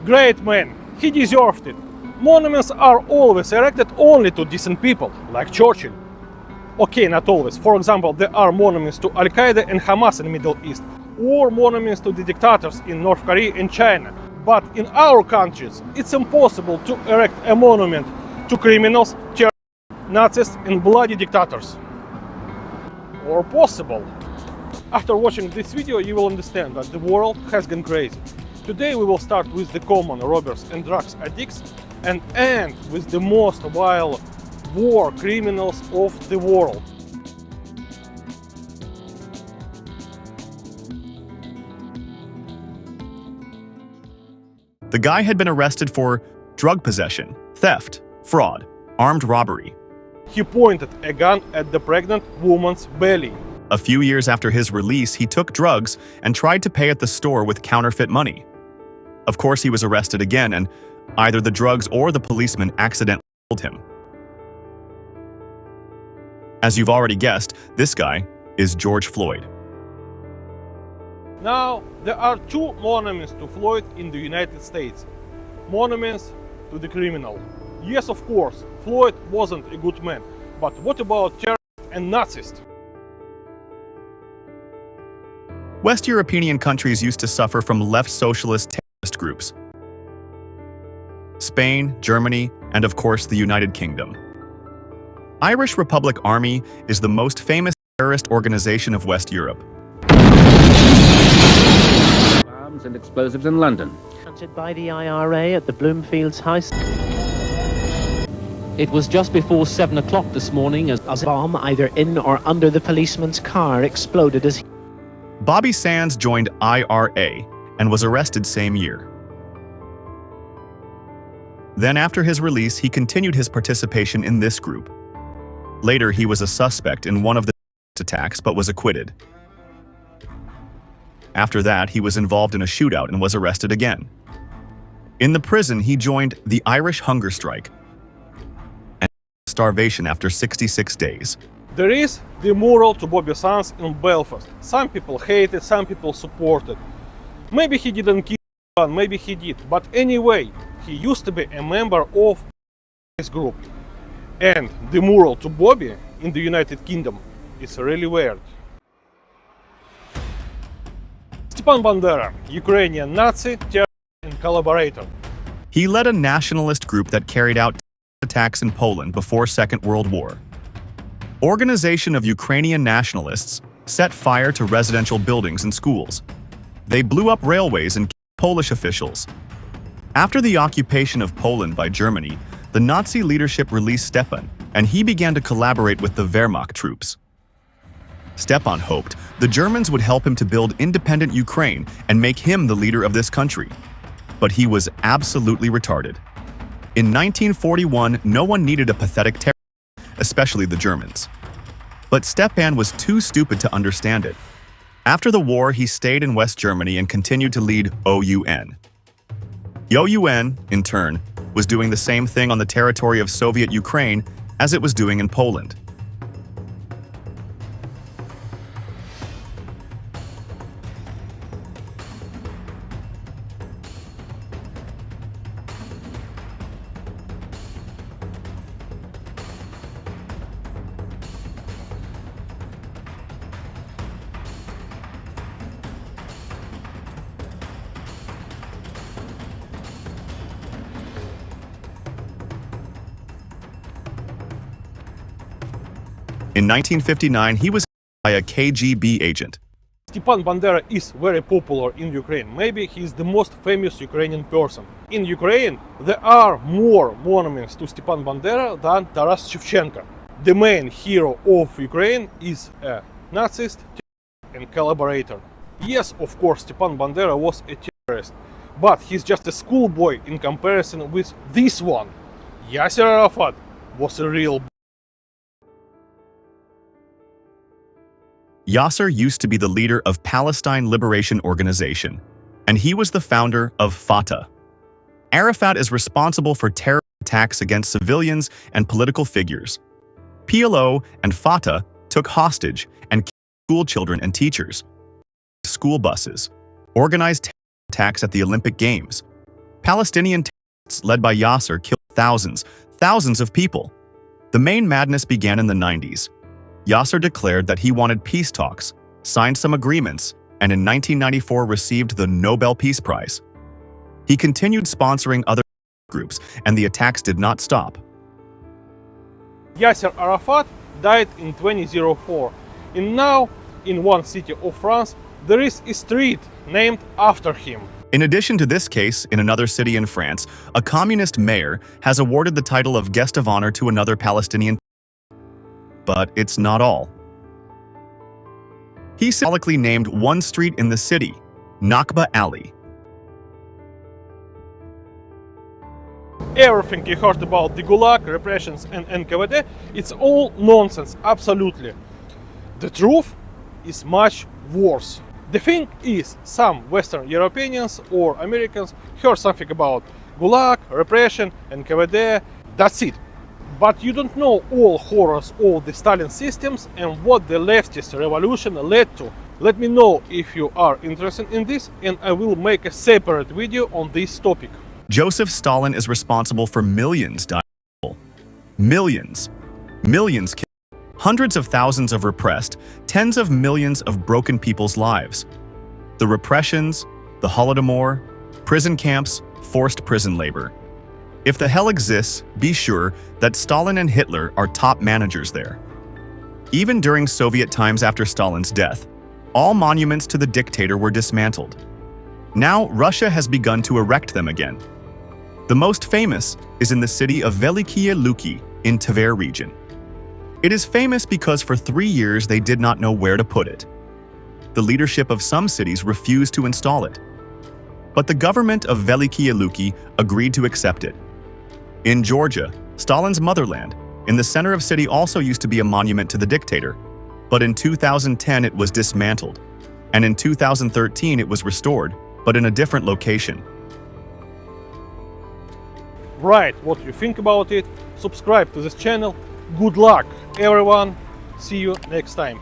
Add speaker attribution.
Speaker 1: Great man, he deserved it. Monuments are always erected only to decent people, like Churchill. Okay, not always. For example, there are monuments to Al-Qaeda and Hamas in the Middle East, or monuments to the dictators in North Korea and China. But in our countries, it's impossible to erect a monument to criminals, terrorists, Nazis and bloody dictators. Or possible. After watching this video, you will understand that the world has gone crazy. Today we will start with the common robbers and drugs addicts and end with the most vile war criminals of the world.
Speaker 2: The guy had been arrested for drug possession, theft, fraud, armed robbery.
Speaker 1: He pointed a gun at the pregnant woman's belly.
Speaker 2: A few years after his release, he took drugs and tried to pay at the store with counterfeit money. Of course, he was arrested again, and either the drugs or the policeman accidentally killed him. As you've already guessed, this guy is George Floyd.
Speaker 1: Now, there are two monuments to Floyd in the United States. Monuments to the criminal. Yes, of course, Floyd wasn't a good man, but what about terrorists and Nazis?
Speaker 2: West European countries used to suffer from left socialist terrorist groups. Spain, Germany, and of course the United Kingdom. Irish Republic Army is the most famous terrorist organization of West Europe.
Speaker 3: Arms and explosives in London.
Speaker 4: Planted by the IRA at the Bloomfields House.
Speaker 5: It was just before 7 o'clock this morning as
Speaker 4: A bomb either in or under the policeman's car exploded as he...
Speaker 2: Bobby Sands joined IRA and was arrested same year. Then after his release, he continued his participation in this group. Later, he was a suspect in one of the attacks but was acquitted. After that, he was involved in a shootout and was arrested again. In the prison, he joined the Irish hunger strike and starvation after 66 days.
Speaker 1: There is the mural to Bobby Sands in Belfast. Some people hate it, some people support it. Maybe he didn't kill anyone, maybe he did, but anyway, he used to be a member of this group. And the mural to Bobby in the United Kingdom is really weird. Stepan Bandera, Ukrainian Nazi, terrorist and collaborator.
Speaker 2: He led a nationalist group that carried out attacks in Poland before Second World War. Organization of Ukrainian nationalists set fire to residential buildings and schools. They blew up railways and killed Polish officials. After the occupation of Poland by Germany, the Nazi leadership released Stepan, and he began to collaborate with the Wehrmacht troops. Stepan hoped the Germans would help him to build independent Ukraine and make him the leader of this country. But he was absolutely retarded. In 1941, no one needed a pathetic terrorist, especially the Germans. But Stepan was too stupid to understand it. After the war, he stayed in West Germany and continued to lead OUN. OUN, in turn, was doing the same thing on the territory of Soviet Ukraine as it was doing in Poland. In 1959, he was by a KGB agent.
Speaker 1: Stepan Bandera is very popular in Ukraine. Maybe he is the most famous Ukrainian person. In Ukraine, there are more monuments to Stepan Bandera than Taras Shevchenko. The main hero of Ukraine is a Nazist and collaborator. Yes, of course, Stepan Bandera was a terrorist, but he's just a schoolboy in comparison with this one. Yasser Arafat was a real.
Speaker 2: Yasser used to be the leader of Palestine Liberation Organization, and he was the founder of Fatah. Arafat is responsible for terror attacks against civilians and political figures. PLO and Fatah took hostage and killed school children and teachers, school buses, organized terror attacks at the Olympic Games, Palestinian terrorists led by Yasser killed thousands of people. The main madness began in the 90s. Yasser declared that he wanted peace talks, signed some agreements, and in 1994 received the Nobel Peace Prize. He continued sponsoring other groups, and the attacks did not stop.
Speaker 1: Yasser Arafat died in 2004, and now in one city of France there is a street named after him.
Speaker 2: In addition to this case, in another city in France, a communist mayor has awarded the title of guest of honor to another Palestinian. But it's not all. He symbolically named one street in the city, Nakba Alley.
Speaker 1: Everything you heard about the Gulag, repressions and NKVD, it's all nonsense, absolutely. The truth is much worse. The thing is, some Western Europeans or Americans heard something about Gulag, repression, NKVD, that's it. But you don't know all horrors of the Stalin systems and what the leftist revolution led to. Let me know if you are interested in this, and I will make a separate video on this topic.
Speaker 2: Joseph Stalin is responsible for millions dying. Millions killed. Hundreds of thousands of repressed, tens of millions of broken people's lives. The repressions, the Holodomor, prison camps, forced prison labor. If the hell exists, be sure that Stalin and Hitler are top managers there. Even during Soviet times after Stalin's death, all monuments to the dictator were dismantled. Now Russia has begun to erect them again. The most famous is in the city of Velikiye Luki in Tver region. It is famous because for 3 years they did not know where to put it. The leadership of some cities refused to install it. But the government of Velikiye Luki agreed to accept it. In Georgia, Stalin's motherland, in the center of city also used to be a monument to the dictator. But in 2010 it was dismantled. And in 2013 it was restored, but in a different location.
Speaker 1: Write what you think about it, subscribe to this channel. Good luck, everyone. See you next time.